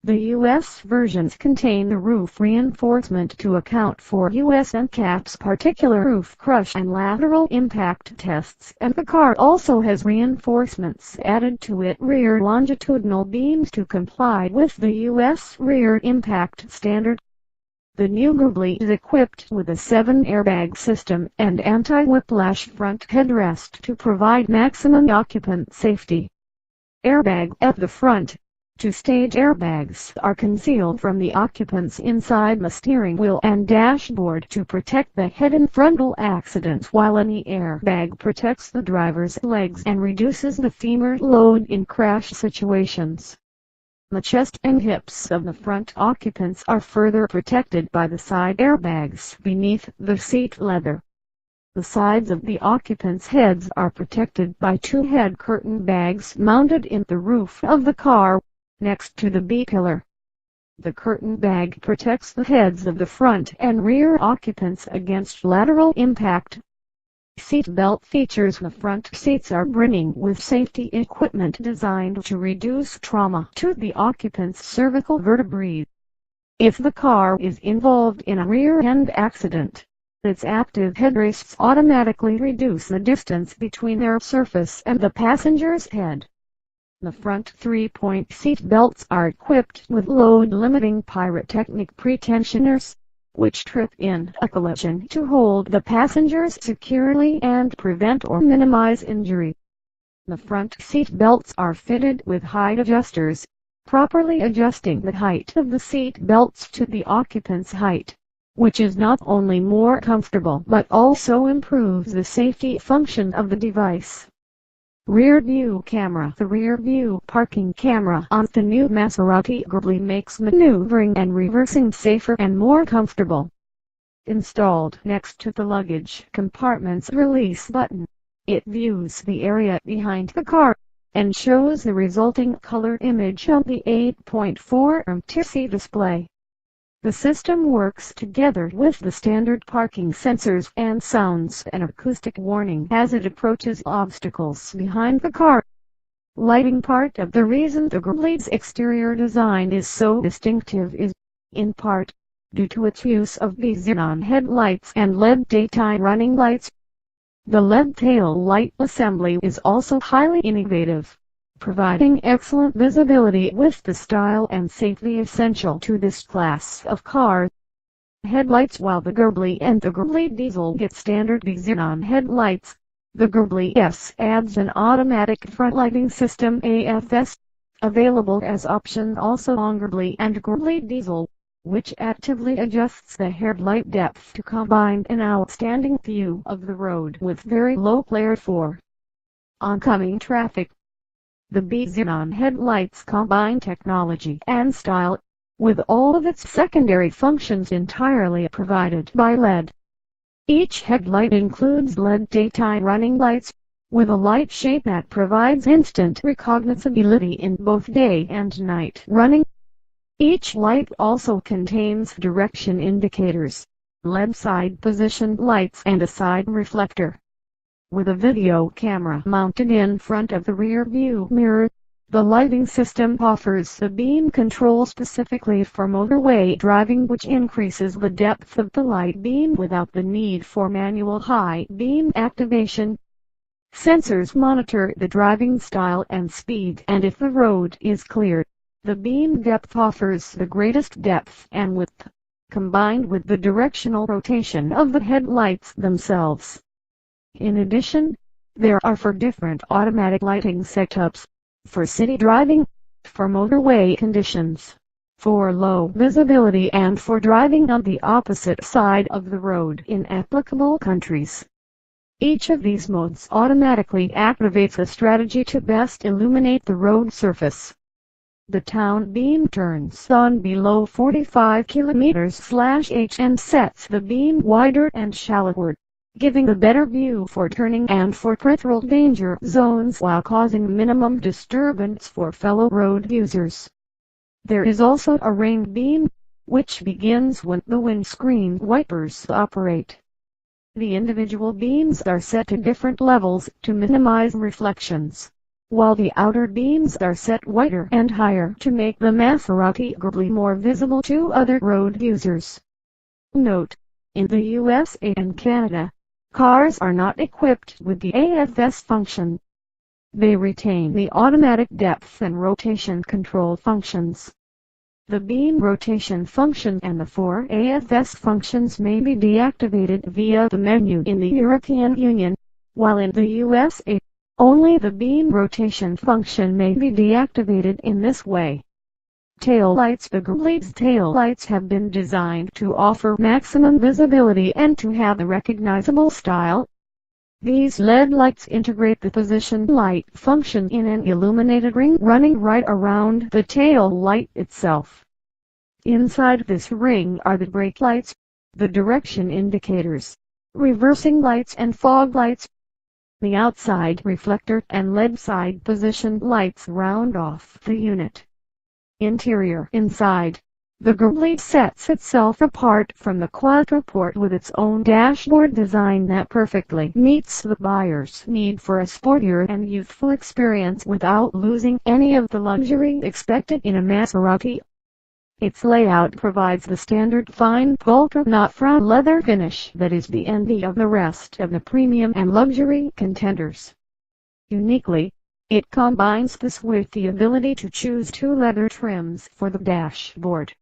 The U.S. versions contain the roof reinforcement to account for U.S. NCAP's particular roof crush and lateral impact tests, and the car also has reinforcements added to its rear longitudinal beams to comply with the U.S. rear impact standard. The new Ghibli is equipped with a 7-airbag system and anti-whiplash front headrest to provide maximum occupant safety. Airbag at the front. 2-stage airbags are concealed from the occupants inside the steering wheel and dashboard to protect the head in frontal accidents, while any airbag protects the driver's legs and reduces the femur load in crash situations. The chest and hips of the front occupants are further protected by the side airbags beneath the seat leather. The sides of the occupants' heads are protected by 2 head curtain bags mounted in the roof of the car, next to the B-pillar. The curtain bag protects the heads of the front and rear occupants against lateral impact. Seat belt features. The front seats are brimming with safety equipment designed to reduce trauma to the occupant's cervical vertebrae. If the car is involved in a rear-end accident, its active headrests automatically reduce the distance between their surface and the passenger's head. The front 3-point seat belts are equipped with load-limiting pyrotechnic pretensioners, which trip in a collision to hold the passengers securely and prevent or minimize injury. The front seat belts are fitted with height adjusters, properly adjusting the height of the seat belts to the occupant's height, which is not only more comfortable but also improves the safety function of the device. Rear view camera. The rear view parking camera on the new Maserati Ghibli makes maneuvering and reversing safer and more comfortable. Installed next to the luggage compartment's release button, it views the area behind the car and shows the resulting color image on the 8.4 inch display. The system works together with the standard parking sensors and sounds an acoustic warning as it approaches obstacles behind the car. Lighting. Part of the reason the Ghibli's exterior design is so distinctive is, in part, due to its use of xenon headlights and LED daytime running lights. The LED tail light assembly is also highly innovative, providing excellent visibility with the style and safety essential to this class of car. Headlights. While the Ghibli and the Ghibli Diesel get standard xenon headlights, the Ghibli S adds an automatic front lighting system AFS, available as option also on Ghibli and Ghibli Diesel, which actively adjusts the headlight depth to combine an outstanding view of the road with very low glare for oncoming traffic. The xenon headlights combine technology and style, with all of its secondary functions entirely provided by LED. Each headlight includes LED daytime running lights, with a light shade that provides instant recognizability in both day and night running. Each light also contains direction indicators, LED side position lights and a side reflector. With a video camera mounted in front of the rear view mirror, the lighting system offers the beam control specifically for motorway driving, which increases the depth of the light beam without the need for manual high beam activation. Sensors monitor the driving style and speed, and if the road is clear, the beam depth offers the greatest depth and width, combined with the directional rotation of the headlights themselves. In addition, there are 4 different automatic lighting setups: for city driving, for motorway conditions, for low visibility, and for driving on the opposite side of the road in applicable countries. Each of these modes automatically activates a strategy to best illuminate the road surface. The town beam turns on below 45 km/h and sets the beam wider and shallower, giving a better view for turning and for peripheral danger zones while causing minimum disturbance for fellow road users. There is also a rain beam, which begins when the windscreen wipers operate. The individual beams are set to different levels to minimize reflections, while the outer beams are set wider and higher to make the Maserati Ghibli more visible to other road users. Note: in the USA and Canada, cars are not equipped with the AFS function. They retain the automatic depth and rotation control functions. The beam rotation function and the 4 AFS functions may be deactivated via the menu in the European Union, while in the USA, only the beam rotation function may be deactivated in this way. Taillights: the Ghibli's taillights have been designed to offer maximum visibility and to have a recognizable style. These LED lights integrate the position light function in an illuminated ring running right around the tail light itself. Inside this ring are the brake lights, the direction indicators, reversing lights and fog lights. The outside reflector and LED side position lights round off the unit. Interior: inside, the Ghibli sets itself apart from the quadruport with its own dashboard design that perfectly meets the buyer's need for a sportier and youthful experience without losing any of the luxury expected in a Maserati. Its layout provides the standard fine ultra knot front leather finish that is the envy of the rest of the premium and luxury contenders. Uniquely, it combines this with the ability to choose 2 leather trims for the dashboard.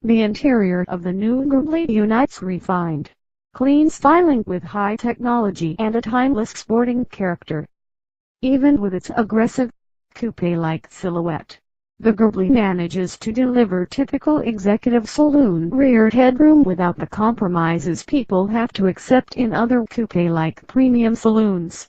The interior of the new Ghibli unites refined, clean styling with high technology and a timeless sporting character. Even with its aggressive, coupe-like silhouette, the Ghibli manages to deliver typical executive saloon rear headroom without the compromises people have to accept in other coupe-like premium saloons.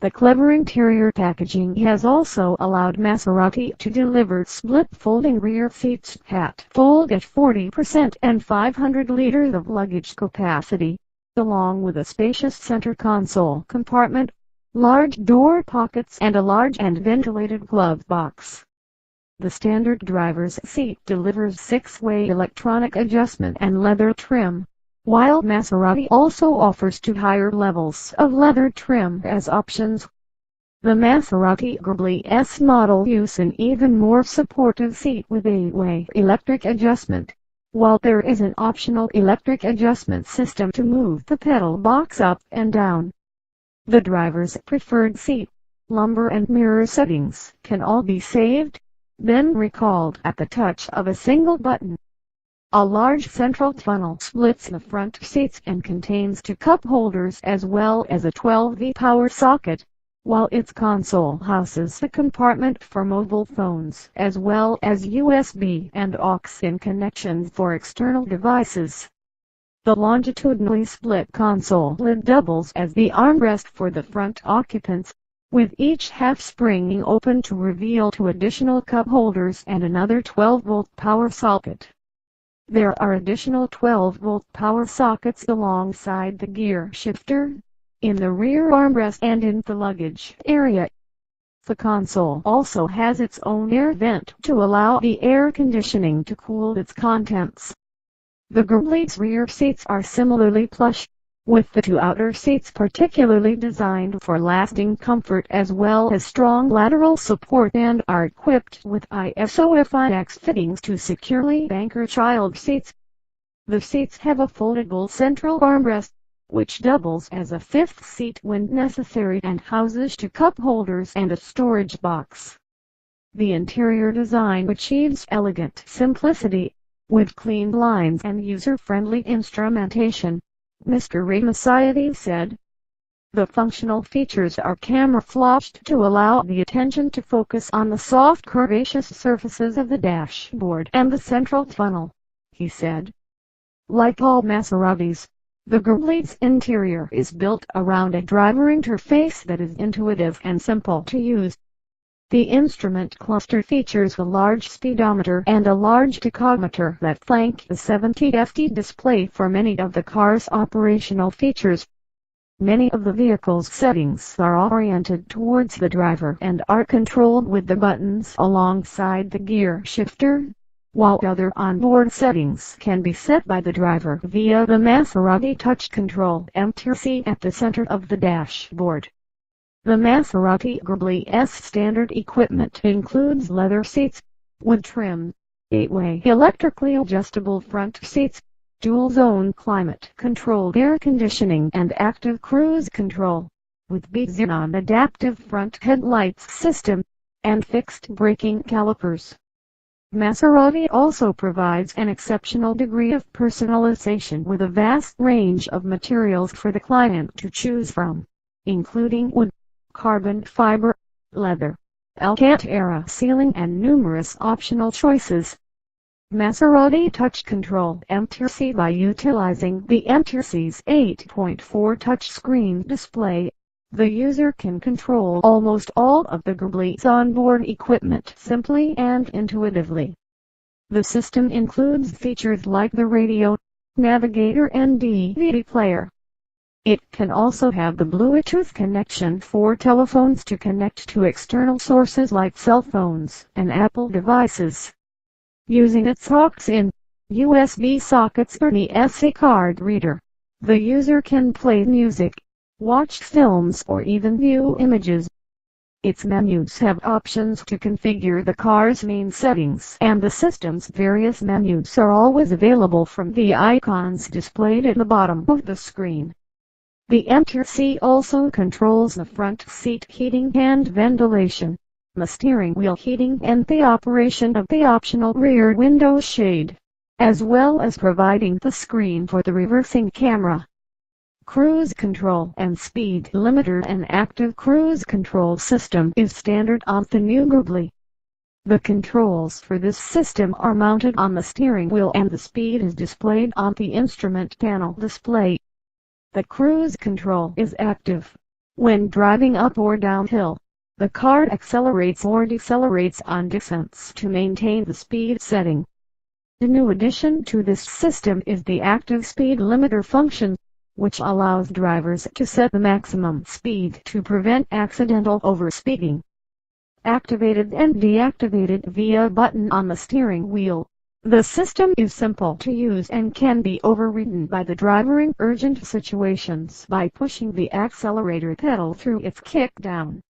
The clever interior packaging has also allowed Maserati to deliver split folding rear seats that fold at 40% and 500 liters of luggage capacity, along with a spacious center console compartment, large door pockets and a large and ventilated glove box. The standard driver's seat delivers 6-way electronic adjustment and leather trim, while Maserati also offers 2 higher levels of leather trim as options. The Maserati Ghibli S model uses an even more supportive seat with 8-way electric adjustment, while there is an optional electric adjustment system to move the pedal box up and down. The driver's preferred seat, lumbar and mirror settings can all be saved, then recalled at the touch of a single button. A large central tunnel splits the front seats and contains 2 cup holders as well as a 12V power socket, while its console houses a compartment for mobile phones as well as USB and aux-in connections for external devices. The longitudinally split console lid doubles as the armrest for the front occupants, with each half springing open to reveal 2 additional cup holders and another 12-volt power socket. There are additional 12-volt power sockets alongside the gear shifter, in the rear armrest and in the luggage area. The console also has its own air vent to allow the air conditioning to cool its contents. The Ghibli's rear seats are similarly plush, with the two outer seats particularly designed for lasting comfort as well as strong lateral support, and are equipped with ISOFIX fittings to securely anchor child seats. The seats have a foldable central armrest, which doubles as a fifth seat when necessary and houses two cup holders and a storage box. The interior design achieves elegant simplicity, with clean lines and user-friendly instrumentation, Mr. Maserati said. The functional features are camouflaged to allow the attention to focus on the soft curvaceous surfaces of the dashboard and the central tunnel, he said. Like all Maseratis, the Ghibli's interior is built around a driver interface that is intuitive and simple to use. The instrument cluster features a large speedometer and a large tachometer that flank the 70FT display for many of the car's operational features. Many of the vehicle's settings are oriented towards the driver and are controlled with the buttons alongside the gear shifter, while other onboard settings can be set by the driver via the Maserati Touch Control MTC at the center of the dashboard. The Maserati Ghibli's standard equipment includes leather seats, with trim, 8-way electrically adjustable front seats, dual-zone climate-controlled air conditioning and active cruise control, with Zegna adaptive front headlights system, and fixed braking calipers. Maserati also provides an exceptional degree of personalization with a vast range of materials for the client to choose from, including wood, carbon fiber, leather, Alcantara sealing and numerous optional choices. Maserati Touch Control MTC. By utilizing the MTC's 8.4 touchscreen display, the user can control almost all of the Ghibli's onboard equipment simply and intuitively. The system includes features like the radio, navigator and DVD player. It can also have the Bluetooth connection for telephones to connect to external sources like cell phones and Apple devices. Using its aux-in, USB sockets or the SD card reader, the user can play music, watch films or even view images. Its menus have options to configure the car's main settings, and the system's various menus are always available from the icons displayed at the bottom of the screen. The MTC also controls the front seat heating and ventilation, the steering wheel heating and the operation of the optional rear window shade, as well as providing the screen for the reversing camera. Cruise control and speed limiter. An active cruise control system is standard on the new Ghibli. The controls for this system are mounted on the steering wheel and the speed is displayed on the instrument panel display. The cruise control is active when driving up or downhill. The car accelerates or decelerates on descents to maintain the speed setting. A new addition to this system is the active speed limiter function, which allows drivers to set the maximum speed to prevent accidental overspeeding. Activated and deactivated via a button on the steering wheel. The system is simple to use and can be overridden by the driver in urgent situations by pushing the accelerator pedal through its kick down.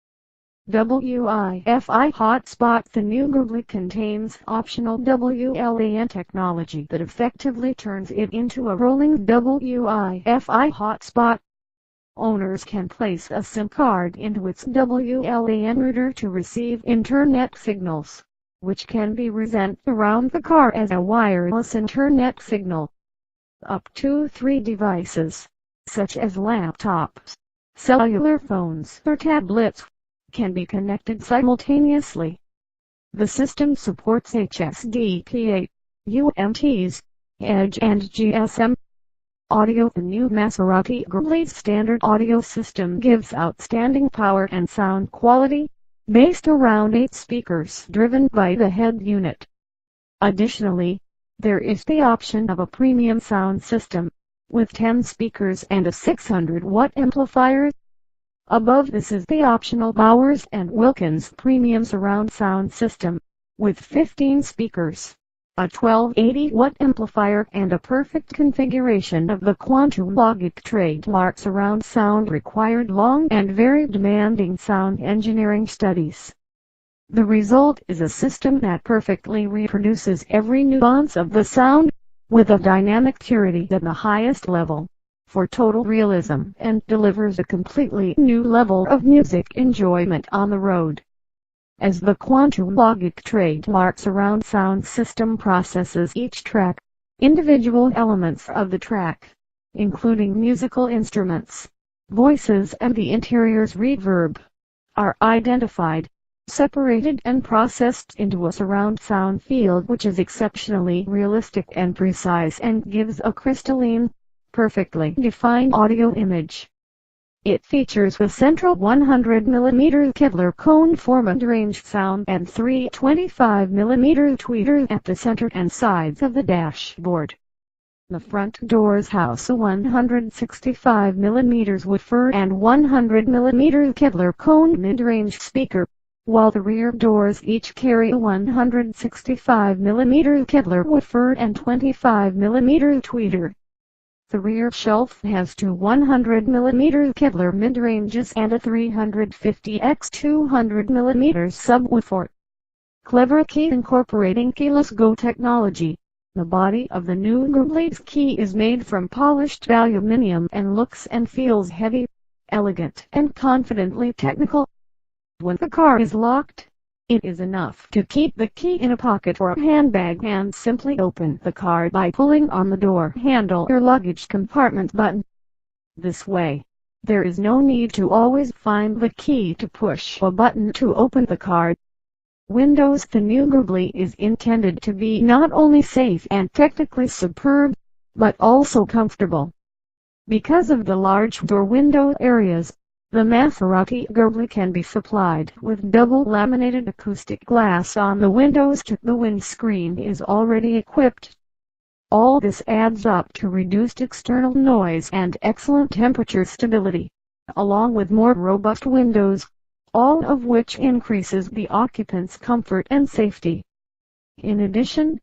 Wi-Fi hotspot. The new Ghibli contains optional WLAN technology that effectively turns it into a rolling Wi-Fi hotspot. Owners can place a SIM card into its WLAN router to receive internet signals, which can be sent around the car as a wireless internet signal. Up to 3 devices, such as laptops, cellular phones or tablets, can be connected simultaneously. The system supports HSDPA, UMTS, Edge and GSM audio. The new Maserati Ghibli's standard audio system gives outstanding power and sound quality, based around 8 speakers driven by the head unit. Additionally, there is the option of a premium sound system, with 10 speakers and a 600-watt amplifier. Above this is the optional Bowers & Wilkins Premium Surround Sound System, with 15 speakers, a 1280-watt amplifier and a perfect configuration of the Quantum Logic trademark surround sound required long and very demanding sound engineering studies. The result is a system that perfectly reproduces every nuance of the sound, with a dynamic purity at the highest level, for total realism, and delivers a completely new level of music enjoyment on the road. As the Quantum Logic trademark surround sound system processes each track, individual elements of the track, including musical instruments, voices and the interior's reverb, are identified, separated and processed into a surround sound field which is exceptionally realistic and precise and gives a crystalline, perfectly defined audio image. It features a central 100mm Kevlar cone for mid-range sound and three 25mm tweeters at the center and sides of the dashboard. The front doors house a 165mm woofer and 100mm Kevlar cone mid-range speaker, while the rear doors each carry a 165mm Kevlar woofer and 25mm tweeter. The rear shelf has two 100mm Kevlar mid-ranges and a 350x200mm subwoofer. Clever key incorporating keyless go technology. The body of the new Ghibli's key is made from polished aluminium and looks and feels heavy, elegant and confidently technical. When the car is locked, it is enough to keep the key in a pocket or a handbag and simply open the car by pulling on the door handle or luggage compartment button. This way, there is no need to always find the key to push a button to open the car. Windows. The new Ghibli is intended to be not only safe and technically superb, but also comfortable. Because of the large door window areas, the Maserati Ghibli can be supplied with double laminated acoustic glass on the windows. The windscreen is already equipped. All this adds up to reduced external noise and excellent temperature stability, along with more robust windows, all of which increases the occupant's comfort and safety. In addition,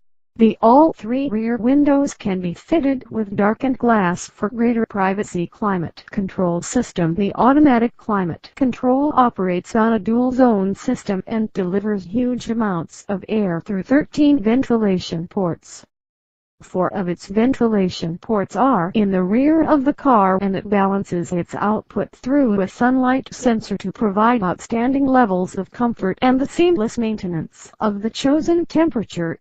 all three rear windows can be fitted with darkened glass for greater privacy. Climate control system. The automatic climate control operates on a dual-zone system and delivers huge amounts of air through 13 ventilation ports. 4 of its ventilation ports are in the rear of the car, and it balances its output through a sunlight sensor to provide outstanding levels of comfort and the seamless maintenance of the chosen temperature.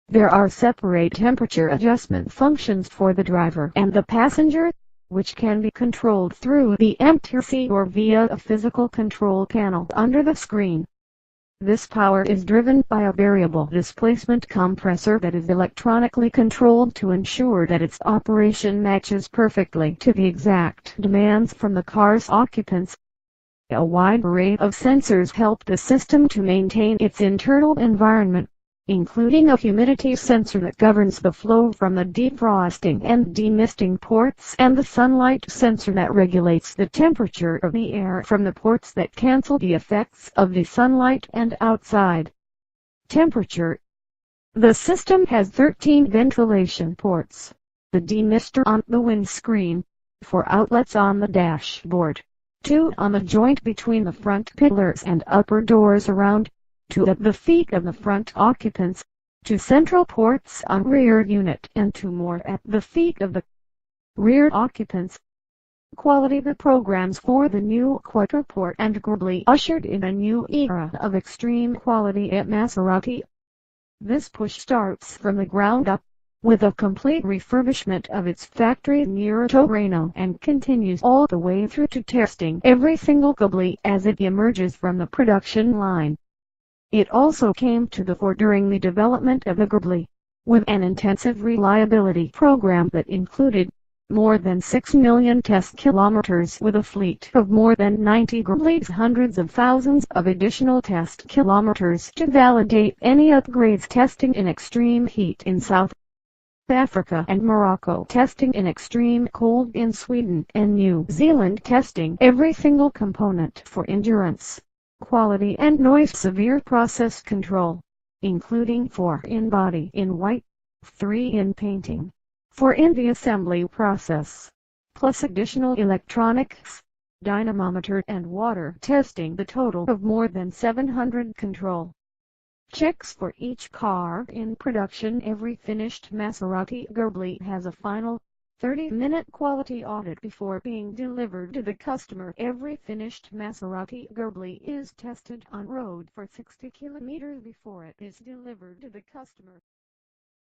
There are separate temperature adjustment functions for the driver and the passenger, which can be controlled through the MTC or via a physical control panel under the screen. This power is driven by a variable displacement compressor that is electronically controlled to ensure that its operation matches perfectly to the exact demands from the car's occupants. A wide array of sensors help the system to maintain its internal environment, including a humidity sensor that governs the flow from the defrosting and demisting ports and the sunlight sensor that regulates the temperature of the air from the ports that cancel the effects of the sunlight and outside temperature. The system has 13 ventilation ports, the demister on the windscreen, 4 outlets on the dashboard, 2 on the joint between the front pillars and upper doors around, 2 at the feet of the front occupants, 2 central ports on rear unit and 2 more at the feet of the rear occupants. Quality. The programs for the new quadruport and Ghibli ushered in a new era of extreme quality at Maserati. This push starts from the ground up, with a complete refurbishment of its factory near Urano, and continues all the way through to testing every single Ghibli as it emerges from the production line. It also came to the fore during the development of the Ghibli, with an intensive reliability program that included more than 6 million test kilometers with a fleet of more than 90 Ghiblis, hundreds of thousands of additional test kilometers to validate any upgrades, testing in extreme heat in South Africa and Morocco testing in extreme cold in Sweden and New Zealand testing every single component for endurance, quality and noise severe process control, including 4 in body in white, 3 in painting, 4 in the assembly process, plus additional electronics, dynamometer and water testing the total of more than 700 control checks for each car in production. Every finished Maserati Ghibli has a final 30-minute quality audit before being delivered to the customer. Every finished Maserati Ghibli is tested on road for 60 kilometers before it is delivered to the customer.